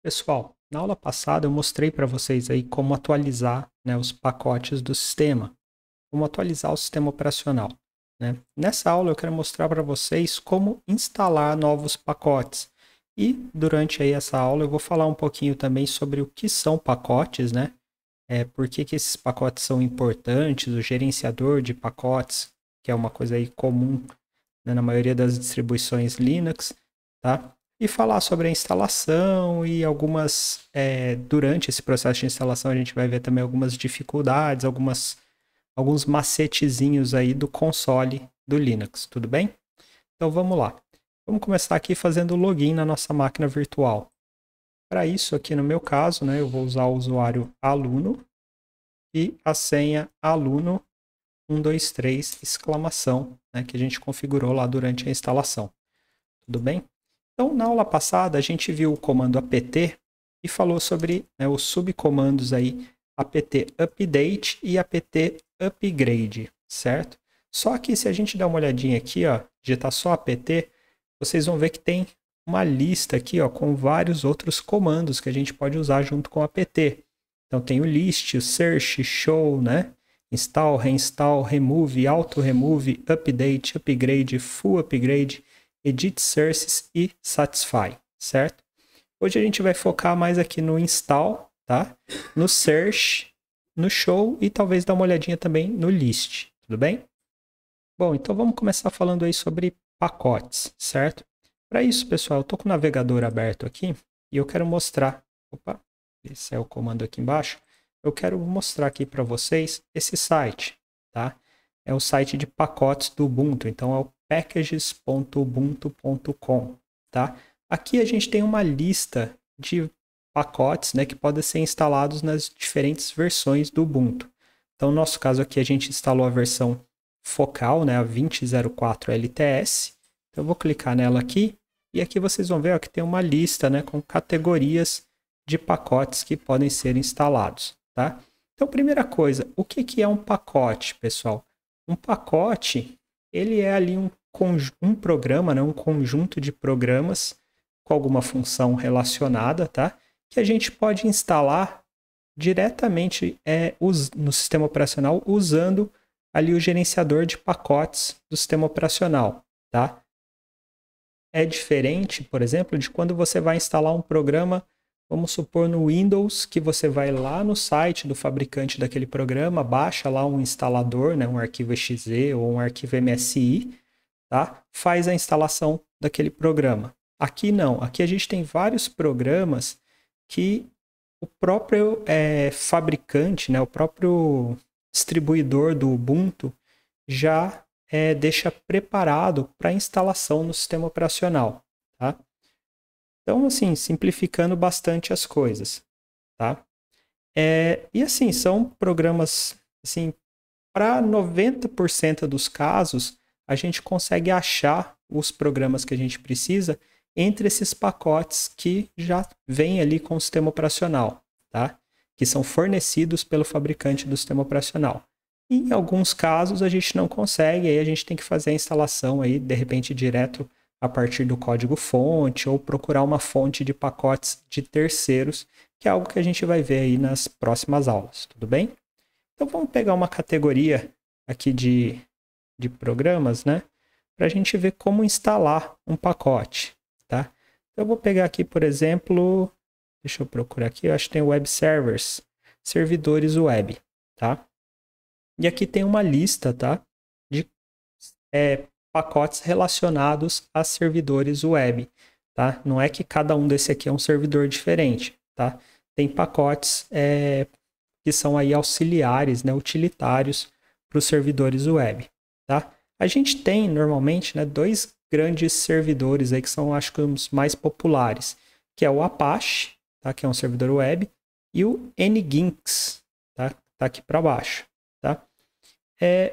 Pessoal, na aula passada eu mostrei para vocês aí como atualizar, né, os pacotes do sistema, como atualizar o sistema operacional, né? Nessa aula eu quero mostrar para vocês como instalar novos pacotes. E durante aí essa aula eu vou falar um pouquinho também sobre o que são pacotes, né? Por que que esses pacotes são importantes, o gerenciador de pacotes, que é uma coisa aí comum, né, na maioria das distribuições Linux, tá? E falar sobre a instalação e durante esse processo de instalação a gente vai ver também algumas dificuldades, alguns macetezinhos aí do console do Linux, tudo bem? Então vamos lá. Vamos começar aqui fazendo o login na nossa máquina virtual. Para isso, aqui no meu caso, né, eu vou usar o usuário aluno e a senha aluno 123 exclamação, né, que a gente configurou lá durante a instalação. Tudo bem? Então, na aula passada, a gente viu o comando apt e falou sobre, né, os subcomandos aí apt update e apt upgrade, certo? Só que se a gente dar uma olhadinha aqui, ó, digitar só apt, vocês vão ver que tem uma lista aqui, ó, com vários outros comandos que a gente pode usar junto com o apt. Então tem o list, o search, show, né? Install, reinstall, remove, auto-remove, update, upgrade, full upgrade, edit sources e satisfy, certo? Hoje a gente vai focar mais aqui no install, tá? No search, no show e talvez dar uma olhadinha também no list, tudo bem? Bom, então vamos começar falando aí sobre pacotes, certo? Para isso, pessoal, eu estou com o navegador aberto aqui e eu quero mostrar, esse é o comando aqui embaixo, eu quero mostrar aqui para vocês esse site, tá? É o site de pacotes do Ubuntu, então é o packages.ubuntu.com, tá? Aqui a gente tem uma lista de pacotes, né, que podem ser instalados nas diferentes versões do Ubuntu. Então, no nosso caso aqui, a gente instalou a versão focal, né, a 20.04 LTS. Então, eu vou clicar nela aqui e aqui vocês vão ver ó, que tem uma lista, né, com categorias de pacotes que podem ser instalados, tá? Então, primeira coisa, o que é um pacote, pessoal? Um pacote, ele é ali um programa, né, um conjunto de programas com alguma função relacionada, tá? Que a gente pode instalar diretamente no sistema operacional usando ali o gerenciador de pacotes do sistema operacional, tá? É diferente, por exemplo, de quando você vai instalar um programa, vamos supor no Windows, que você vai lá no site do fabricante daquele programa, baixa lá um instalador, né, um arquivo exe ou um arquivo MSI, tá? Faz a instalação daquele programa. Aqui não, aqui a gente tem vários programas que o próprio fabricante, né, o próprio distribuidor do Ubuntu já deixa preparado para instalação no sistema operacional, tá? Então, assim, simplificando bastante as coisas, tá? E assim, são programas, assim, para 90% dos casos, a gente consegue achar os programas que a gente precisa entre esses pacotes que já vêm ali com o sistema operacional, tá? Que são fornecidos pelo fabricante do sistema operacional. E em alguns casos a gente não consegue, aí a gente tem que fazer a instalação aí, de repente, direto a partir do código-fonte ou procurar uma fonte de pacotes de terceiros, que é algo que a gente vai ver aí nas próximas aulas, tudo bem? Então vamos pegar uma categoria aqui de programas, né? Para a gente ver como instalar um pacote, tá? Eu vou pegar aqui, por exemplo, deixa eu procurar aqui, eu acho que tem web servers, servidores web, tá? E aqui tem uma lista, tá? De pacotes relacionados a servidores web, tá? Não é que cada um desse aqui é um servidor diferente, tá? Tem pacotes que são aí auxiliares, né, utilitários para os servidores web, tá? A gente tem normalmente, né, dois grandes servidores aí que são, acho que, os mais populares, que é o Apache, tá? Que é um servidor web, e o Nginx, tá? Tá aqui para baixo, tá?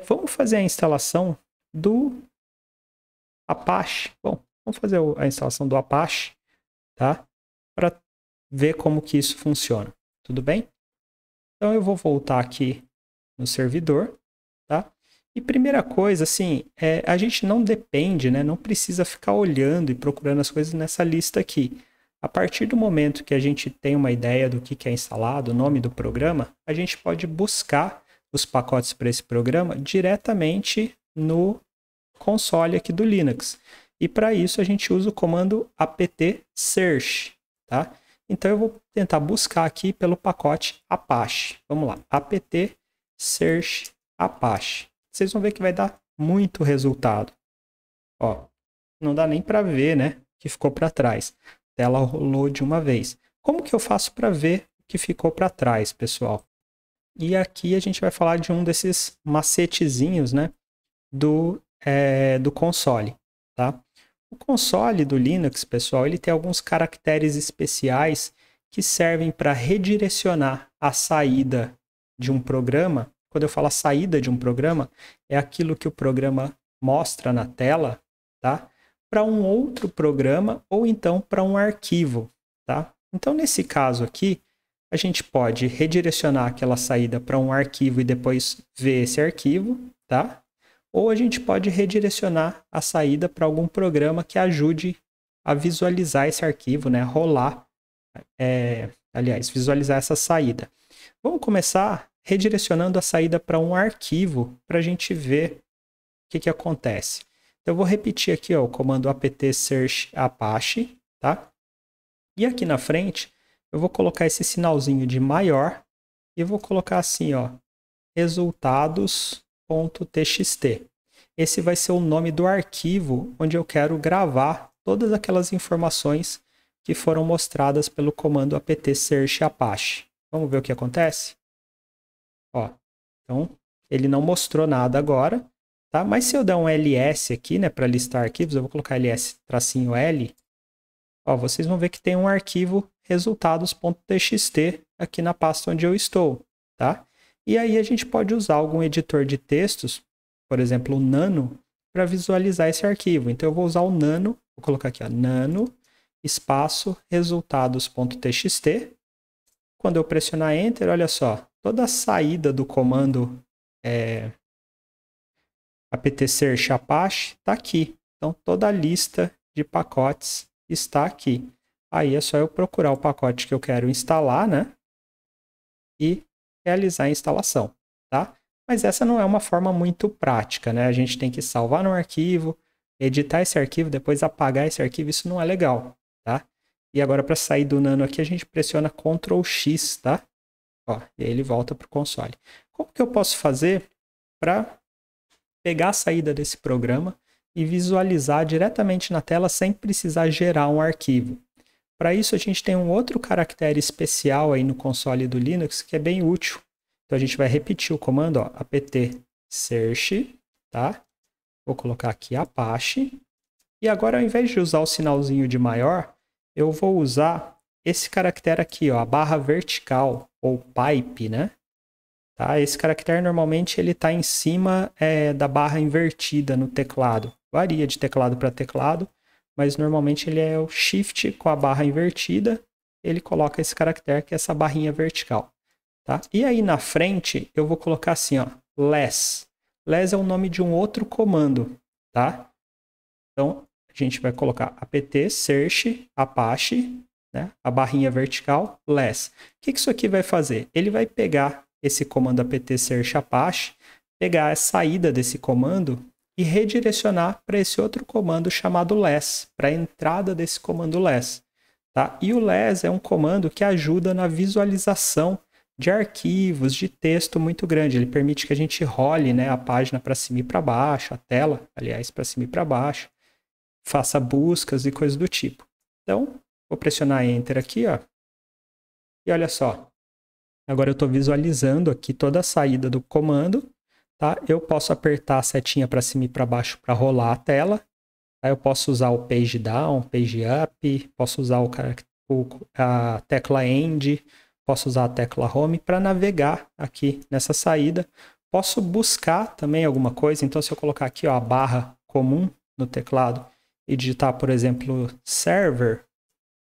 Vamos fazer a instalação do Apache. Bom, vamos fazer a instalação do Apache, tá? Para ver como que isso funciona. Tudo bem? Então eu vou voltar aqui no servidor, tá? E primeira coisa, assim, a gente não depende, né? Não precisa ficar olhando e procurando as coisas nessa lista aqui. A partir do momento que a gente tem uma ideia do que é instalado, o nome do programa, a gente pode buscar os pacotes para esse programa diretamente no console aqui do Linux. E para isso a gente usa o comando apt search, tá? Então eu vou tentar buscar aqui pelo pacote Apache. Vamos lá, apt search Apache. Vocês vão ver que vai dar muito resultado. Ó, não dá nem para ver, né, que ficou para trás. A tela rolou de uma vez. Como que eu faço para ver o que ficou para trás, pessoal? E aqui a gente vai falar de um desses macetezinhos, né, do console, tá? O console do Linux, pessoal, ele tem alguns caracteres especiais que servem para redirecionar a saída de um programa. Quando eu falo a saída de um programa, é aquilo que o programa mostra na tela, tá? Para um outro programa ou então para um arquivo, tá? Então, nesse caso aqui, a gente pode redirecionar aquela saída para um arquivo e depois ver esse arquivo, tá? Ou a gente pode redirecionar a saída para algum programa que ajude a visualizar esse arquivo, né? Rolar, visualizar essa saída. Vamos começar redirecionando a saída para um arquivo para a gente ver o que acontece. Então, eu vou repetir aqui ó, o comando apt search Apache, tá? E aqui na frente, eu vou colocar esse sinalzinho de maior e vou colocar assim, ó, resultados.txt. Esse vai ser o nome do arquivo onde eu quero gravar todas aquelas informações que foram mostradas pelo comando apt search Apache. Vamos ver o que acontece? Ó, então, ele não mostrou nada agora, tá? Mas se eu der um ls aqui, né, para listar arquivos, eu vou colocar ls-l, ó, vocês vão ver que tem um arquivo resultados.txt aqui na pasta onde eu estou, tá? E aí a gente pode usar algum editor de textos, por exemplo, o Nano, para visualizar esse arquivo. Então eu vou usar o Nano, vou colocar aqui, ó, Nano, espaço, resultados.txt. Quando eu pressionar Enter, olha só, toda a saída do comando apt search Apache está aqui. Então toda a lista de pacotes está aqui. Aí é só eu procurar o pacote que eu quero instalar, né? E realizar a instalação, tá? Mas essa não é uma forma muito prática, né? A gente tem que salvar no arquivo, editar esse arquivo, depois apagar esse arquivo, isso não é legal, tá? E agora para sair do Nano aqui, a gente pressiona Ctrl X, tá? Ó, e aí ele volta para o console. Como que eu posso fazer para pegar a saída desse programa e visualizar diretamente na tela sem precisar gerar um arquivo? Para isso, a gente tem um outro caractere especial aí no console do Linux que é bem útil. Então, a gente vai repetir o comando, ó, apt search, tá? Vou colocar aqui Apache. E agora, ao invés de usar o sinalzinho de maior, eu vou usar esse caractere aqui, ó, a barra vertical, ou pipe, né? Tá? Esse caractere, normalmente, ele está em cima da barra invertida no teclado. Varia de teclado para teclado, mas normalmente ele é o Shift com a barra invertida, ele coloca esse caractere que é essa barrinha vertical. Tá? E aí na frente eu vou colocar assim, ó, less. Less é o nome de um outro comando, tá? Então a gente vai colocar apt search Apache, né? A barrinha vertical, less. O que isso aqui vai fazer? Ele vai pegar esse comando apt search Apache, pegar a saída desse comando e redirecionar para esse outro comando chamado less, para a entrada desse comando less. Tá? E o less é um comando que ajuda na visualização de arquivos, de texto muito grande. Ele permite que a gente role, né, a página para cima e para baixo, a tela, aliás, para cima e para baixo, faça buscas e coisas do tipo. Então, vou pressionar Enter aqui, ó, e olha só. Agora eu estou visualizando aqui toda a saída do comando. Tá? Eu posso apertar a setinha para cima e para baixo para rolar a tela. Tá? Eu posso usar o Page Down, Page Up, posso usar a tecla End, posso usar a tecla Home para navegar aqui nessa saída. Posso buscar também alguma coisa, então se eu colocar aqui ó, a barra comum no teclado e digitar, por exemplo, Server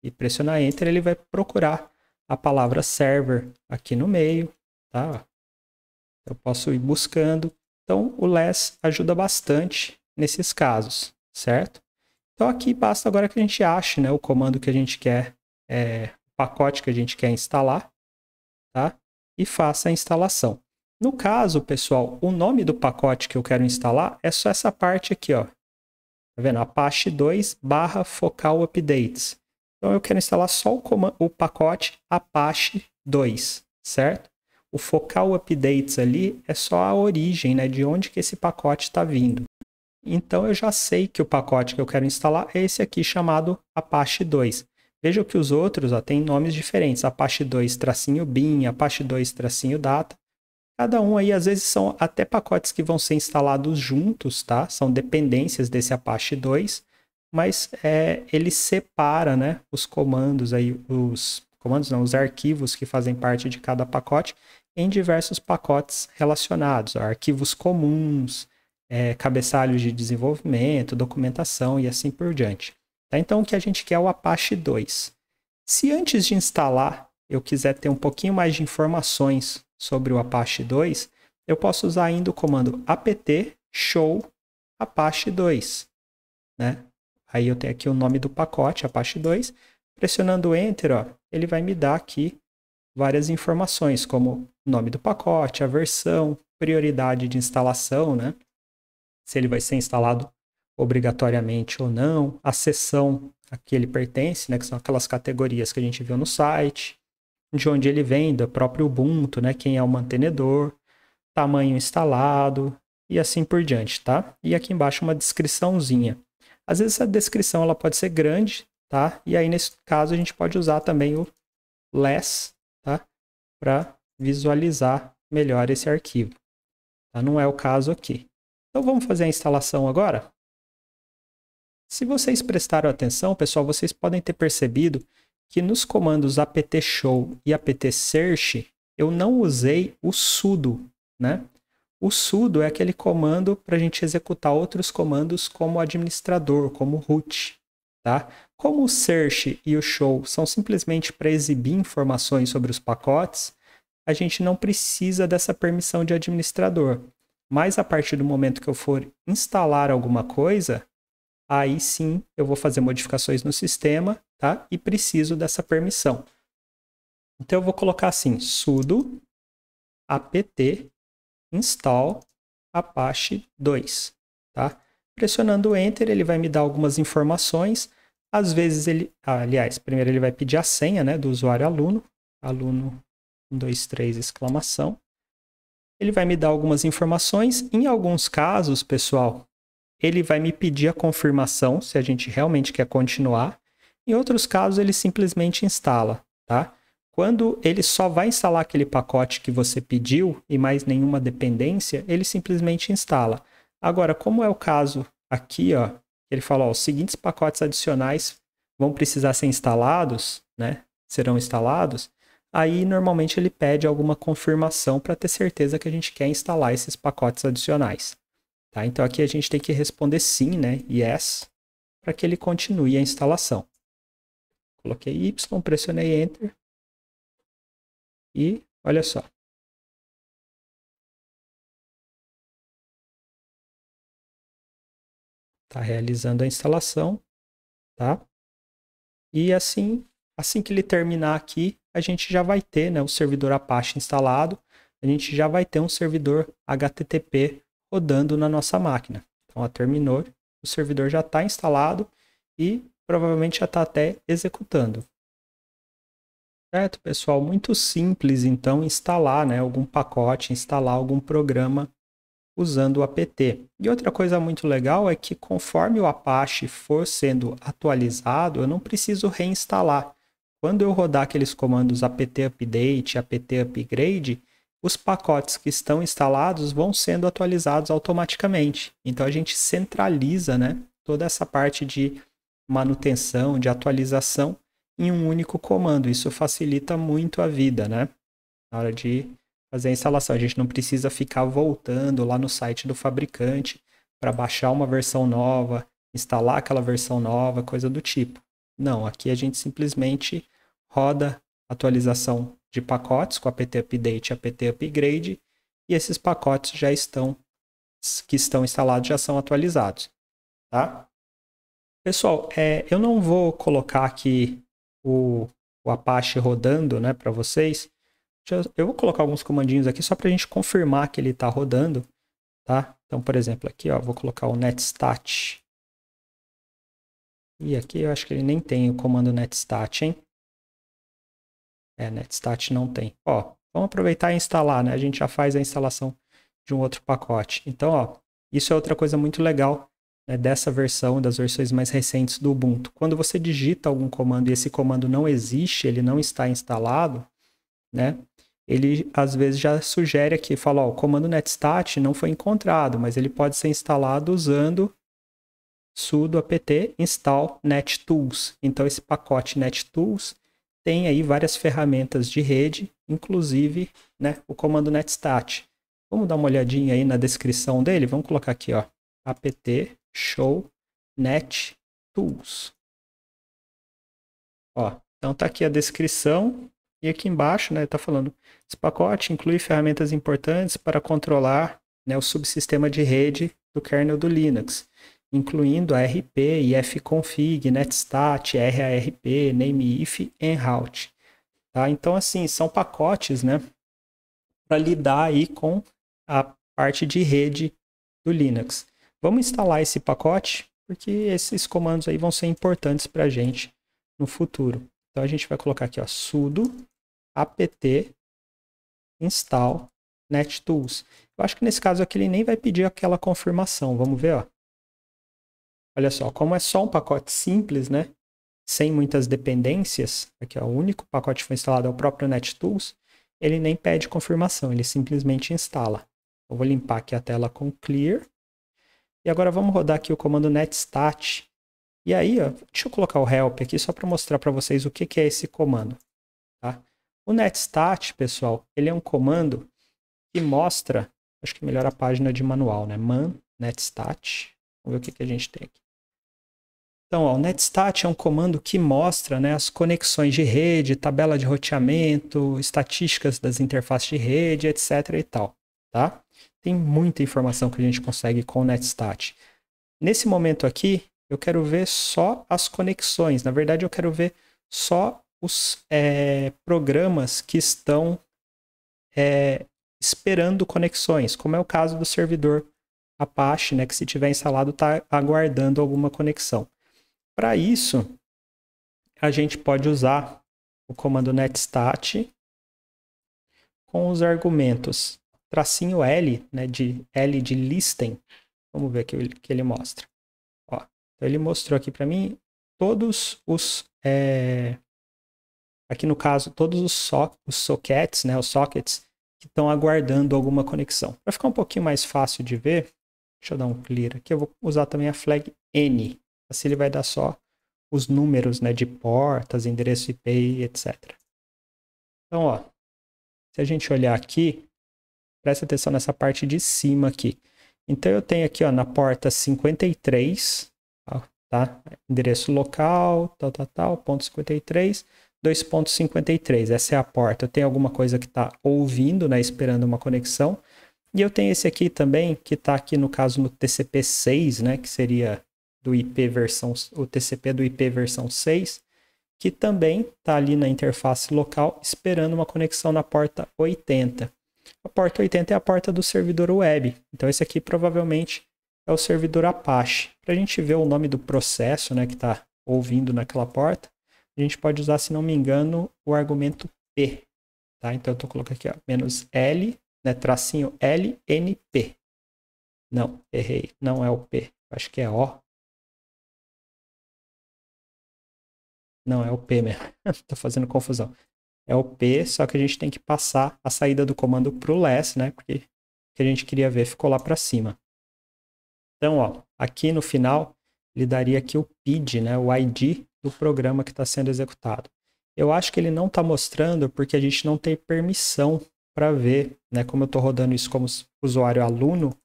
e pressionar Enter, ele vai procurar a palavra Server aqui no meio, tá? Eu posso ir buscando. Então, o less ajuda bastante nesses casos, certo? Então, aqui basta agora que a gente ache, né, o comando que a gente quer o pacote que a gente quer instalar, tá? E faça a instalação. No caso, pessoal, o nome do pacote que eu quero instalar é só essa parte aqui, ó. Tá vendo? Apache 2 / Focal Updates. Então eu quero instalar só o pacote Apache 2, certo? O Focal Updates ali é só a origem, né, de onde que esse pacote está vindo. Então eu já sei que o pacote que eu quero instalar é esse aqui chamado Apache 2. Veja que os outros têm nomes diferentes, Apache 2-bin, Apache 2-data. Cada um aí, às vezes, são até pacotes que vão ser instalados juntos, tá? São dependências desse Apache 2, mas ele separa, né, os comandos aí, os arquivos que fazem parte de cada pacote em diversos pacotes relacionados, arquivos comuns, cabeçalhos de desenvolvimento, documentação e assim por diante. Tá? Então, o que a gente quer é o Apache 2. Se antes de instalar eu quiser ter um pouquinho mais de informações sobre o Apache 2, eu posso usar ainda o comando apt show Apache 2. Né? Aí eu tenho aqui o nome do pacote, Apache 2. Pressionando Enter, ó, ele vai me dar aqui várias informações, como o nome do pacote, a versão, prioridade de instalação, né? Se ele vai ser instalado obrigatoriamente ou não, a seção a que ele pertence, né? Que são aquelas categorias que a gente viu no site, de onde ele vem, do próprio Ubuntu, né? Quem é o mantenedor, tamanho instalado e assim por diante, tá? E aqui embaixo uma descriçãozinha. Às vezes a descrição ela pode ser grande, tá? E aí nesse caso a gente pode usar também o less, tá? Para visualizar melhor esse arquivo. Tá? Não é o caso aqui. Então vamos fazer a instalação agora? Se vocês prestaram atenção, pessoal, vocês podem ter percebido que nos comandos apt show e apt search eu não usei o sudo, né? O sudo é aquele comando para a gente executar outros comandos como administrador, como root, tá? Como o search e o show são simplesmente para exibir informações sobre os pacotes, a gente não precisa dessa permissão de administrador. Mas a partir do momento que eu for instalar alguma coisa, aí sim eu vou fazer modificações no sistema, tá? E preciso dessa permissão. Então eu vou colocar assim, sudo apt install Apache 2, tá? Pressionando Enter, ele vai me dar algumas informações. Às vezes aliás, primeiro ele vai pedir a senha, né, do usuário aluno, aluno 123 exclamação. Ele vai me dar algumas informações. Em alguns casos, pessoal, ele vai me pedir a confirmação se a gente realmente quer continuar. Em outros casos, ele simplesmente instala, tá? Quando ele só vai instalar aquele pacote que você pediu e mais nenhuma dependência, ele simplesmente instala. Agora, como é o caso aqui, ó, ele fala, ó, os seguintes pacotes adicionais vão precisar ser instalados, né? Serão instalados. Aí, normalmente, ele pede alguma confirmação para ter certeza que a gente quer instalar esses pacotes adicionais. Tá? Então, aqui a gente tem que responder sim, né? Yes, para que ele continue a instalação. Coloquei Y, pressionei Enter. E olha só. Está realizando a instalação, tá? E assim que ele terminar aqui, a gente já vai ter, né, o servidor Apache instalado. A gente já vai ter um servidor HTTP rodando na nossa máquina. Então, terminou, o servidor já está instalado e provavelmente já está até executando. Certo, pessoal? Muito simples, então, instalar, né, algum pacote, instalar algum programa usando o apt. E outra coisa muito legal é que conforme o Apache for sendo atualizado, eu não preciso reinstalar. Quando eu rodar aqueles comandos apt update, apt upgrade, os pacotes que estão instalados vão sendo atualizados automaticamente. Então a gente centraliza, né, toda essa parte de manutenção, de atualização em um único comando. Isso facilita muito a vida, né? Na hora de fazer a instalação. A gente não precisa ficar voltando lá no site do fabricante para baixar uma versão nova, instalar aquela versão nova, coisa do tipo. Não, aqui a gente simplesmente roda atualização de pacotes com apt update e apt upgrade e esses pacotes que estão instalados já são atualizados, tá? Pessoal, eu não vou colocar aqui o, o Apache rodando, né, para vocês, eu vou colocar alguns comandinhos aqui só para a gente confirmar que ele está rodando, tá? Então, por exemplo, aqui, ó, vou colocar o netstat. E aqui eu acho que ele nem tem o comando netstat, hein? Netstat não tem. Ó, vamos aproveitar e instalar, né? A gente já faz a instalação de um outro pacote. Então, ó, isso é outra coisa muito legal, né, dessa versão, das versões mais recentes do Ubuntu. Quando você digita algum comando e esse comando não existe, ele não está instalado, né? Ele às vezes já sugere aqui, fala, ó, o comando netstat não foi encontrado, mas ele pode ser instalado usando sudo apt install nettools. Então esse pacote nettools tem aí várias ferramentas de rede, inclusive, né, o comando netstat. Vamos dar uma olhadinha aí na descrição dele? Vamos colocar aqui, ó, apt show nettools. Ó, então tá aqui a descrição e aqui embaixo, né, tá falando, esse pacote inclui ferramentas importantes para controlar, né, o subsistema de rede do kernel do Linux, incluindo ARP, ifconfig, netstat, RARP, nameif, enroute. Tá? Então, assim, são pacotes, né, para lidar aí com a parte de rede do Linux. Vamos instalar esse pacote, porque esses comandos aí vão ser importantes para a gente no futuro. Então, a gente vai colocar aqui, ó, sudo apt install nettools. Eu acho que nesse caso aqui ele nem vai pedir aquela confirmação. Vamos ver, ó. Olha só, como é só um pacote simples, né? Sem muitas dependências, aqui ó, o único pacote que foi instalado é o próprio nettools, ele nem pede confirmação, ele simplesmente instala. Eu vou limpar aqui a tela com clear. E agora vamos rodar aqui o comando netstat. E aí, ó, deixa eu colocar o help aqui só para mostrar para vocês o que é esse comando. Tá? O netstat, pessoal, ele é um comando que mostra, acho que melhor a página de manual, né? Man netstat. Vamos ver o que a gente tem aqui. Então, ó, o netstat é um comando que mostra, né, as conexões de rede, tabela de roteamento, estatísticas das interfaces de rede, etc. e tal, tá? Tem muita informação que a gente consegue com o netstat. Nesse momento aqui, eu quero ver só as conexões. Na verdade, eu quero ver só os programas que estão esperando conexões, como é o caso do servidor Apache, né, que se tiver instalado está aguardando alguma conexão. Para isso, a gente pode usar o comando netstat com os argumentos tracinho L, né, de L de listen. Vamos ver aqui o que ele mostra. Ó, então ele mostrou aqui para mim todos os aqui no caso todos os sockets, né, os sockets que estão aguardando alguma conexão. Para ficar um pouquinho mais fácil de ver, deixa eu dar um clear aqui, eu vou usar também a flag N. Assim ele vai dar só os números, né, de portas, endereço IP, etc. Então, ó, se a gente olhar aqui, presta atenção nessa parte de cima aqui. Então, eu tenho aqui, ó, na porta 53, tá? Endereço local, tal, ponto 53, 2.53. Essa é a porta. Eu tenho alguma coisa que está ouvindo, né, esperando uma conexão. E eu tenho esse aqui também, que está aqui, no caso, no TCP6, né, que seria do IP versão, o TCP do IP versão 6, que também está ali na interface local esperando uma conexão na porta 80. A porta 80 é a porta do servidor web. Então esse aqui provavelmente é o servidor Apache. Para a gente ver o nome do processo, né, que está ouvindo naquela porta, a gente pode usar, se não me engano, o argumento P. Tá? Então eu estou colocando aqui, ó, "-l", né, tracinho LNP. Não, errei. Não é o P. Acho que é O. Não, é o P mesmo. Tô fazendo confusão. É o P, só que a gente tem que passar a saída do comando pro less, né? Porque o que a gente queria ver ficou lá para cima. Então, ó, aqui no final, ele daria aqui o PID, né? O ID do programa que está sendo executado. Eu acho que ele não está mostrando porque a gente não tem permissão para ver, né? Como eu estou rodando isso como usuário aluno,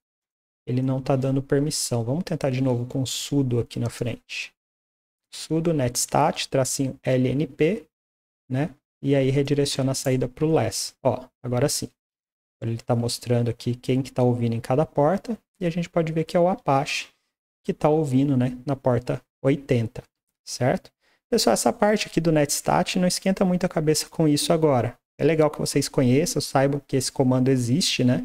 ele não está dando permissão. Vamos tentar de novo com sudo aqui na frente. Sudo netstat, tracinho LNP, né? E aí redireciona a saída para o less. Ó, agora sim. Ele está mostrando aqui quem que está ouvindo em cada porta. E a gente pode ver que é o Apache que está ouvindo, né, na porta 80, certo? Pessoal, essa parte aqui do netstat não esquenta muito a cabeça com isso agora. É legal que vocês conheçam, saibam que esse comando existe, né?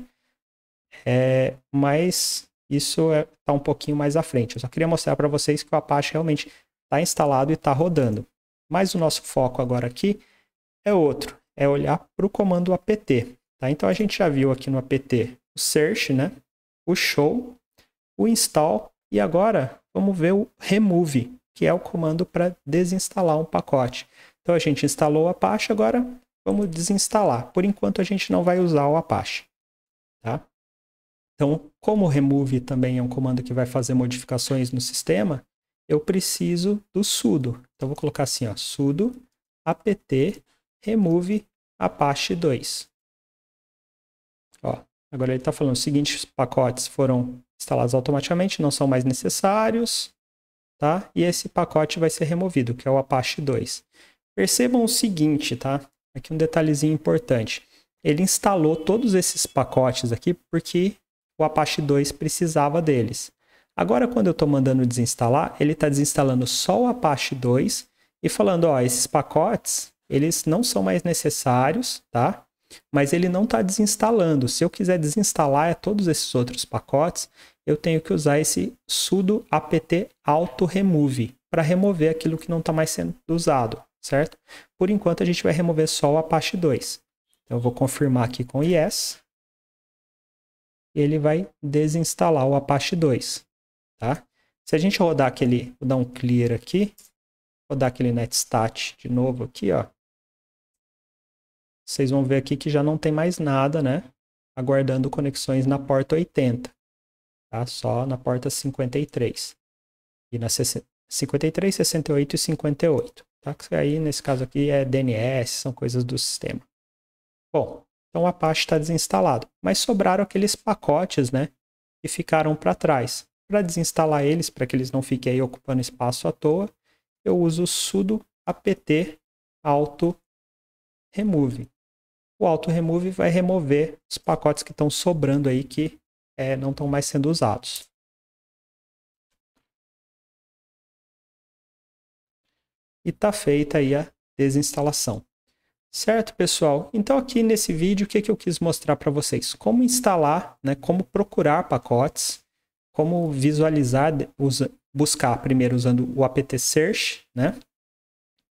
Mas isso está um pouquinho mais à frente. Eu só queria mostrar para vocês que o Apache realmente está instalado e está rodando. Mas o nosso foco agora aqui é outro, é olhar para o comando apt. Tá? Então a gente já viu aqui no apt o search, né? O show, o install e agora vamos ver o remove, que é o comando para desinstalar um pacote. Então a gente instalou o Apache, agora vamos desinstalar. Por enquanto a gente não vai usar o Apache. Tá? Então, como o remove também é um comando que vai fazer modificações no sistema, eu preciso do sudo. Então vou colocar assim, ó, sudo apt remove apache 2. Ó, agora ele está falando, os seguintes pacotes foram instalados automaticamente, não são mais necessários, tá? E esse pacote vai ser removido, que é o Apache 2. Percebam o seguinte, tá? Aqui um detalhezinho importante. Ele instalou todos esses pacotes aqui porque o Apache 2 precisava deles. Agora, quando eu estou mandando desinstalar, ele está desinstalando só o Apache 2 e falando, ó, esses pacotes, eles não são mais necessários, tá? Mas ele não está desinstalando. Se eu quiser desinstalar todos esses outros pacotes, eu tenho que usar esse sudo apt auto remove para remover aquilo que não está mais sendo usado, certo? Por enquanto, a gente vai remover só o Apache 2. Então, eu vou confirmar aqui com yes. Ele vai desinstalar o Apache 2, tá? Se a gente rodar aquele, vou dar um clear aqui, rodar aquele netstat de novo aqui, ó. Vocês vão ver aqui que já não tem mais nada, né? Aguardando conexões na porta 80, tá? Só na porta 53. E na 53, 68 e 58, tá? Que aí, nesse caso aqui, é DNS, são coisas do sistema. Bom, então o Apache está desinstalado, mas sobraram aqueles pacotes, né, que ficaram para trás. Para desinstalar eles, para que eles não fiquem aí ocupando espaço à toa, eu uso o sudo apt auto remove. O auto remove vai remover os pacotes que estão sobrando aí que não estão mais sendo usados. E está feita aí a desinstalação. Certo, pessoal? Então aqui nesse vídeo, o que eu quis mostrar para vocês? Como instalar, né, como procurar pacotes, como visualizar, buscar primeiro usando o apt search, né?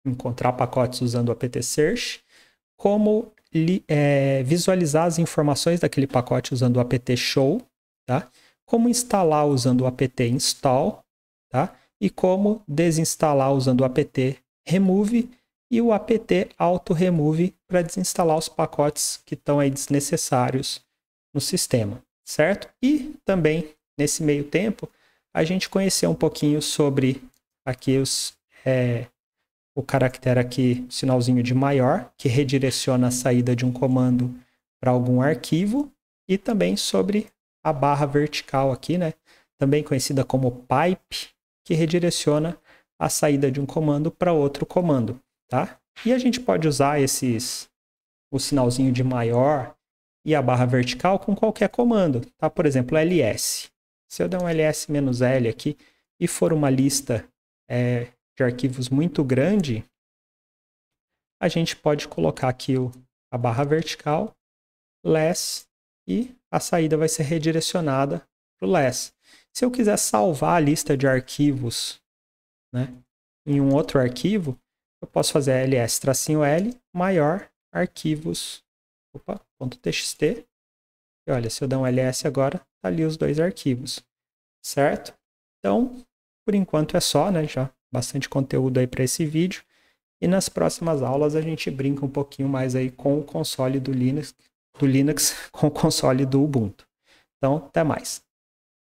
Encontrar pacotes usando o apt search, como visualizar as informações daquele pacote usando o apt show, tá? Como instalar usando o apt install, tá? E como desinstalar usando o apt remove e o apt auto remove para desinstalar os pacotes que estão aí desnecessários no sistema, certo? E também, nesse meio tempo, a gente conheceu um pouquinho sobre aqui o caractere aqui, sinalzinho de maior, que redireciona a saída de um comando para algum arquivo, e também sobre a barra vertical aqui, né? Também conhecida como pipe, que redireciona a saída de um comando para outro comando. Tá? E a gente pode usar o sinalzinho de maior e a barra vertical com qualquer comando, tá? Por exemplo, ls. Se eu der um ls-l aqui e for uma lista de arquivos muito grande, a gente pode colocar aqui a barra vertical, less, e a saída vai ser redirecionada para o less. Se eu quiser salvar a lista de arquivos, né, em um outro arquivo, eu posso fazer ls-l maior arquivos, .txt, e olha, se eu der um ls agora, tá ali os dois arquivos, certo? Então, por enquanto é só, né? Já bastante conteúdo aí para esse vídeo, e nas próximas aulas a gente brinca um pouquinho mais aí com o console do Linux com o console do Ubuntu. Então, até mais.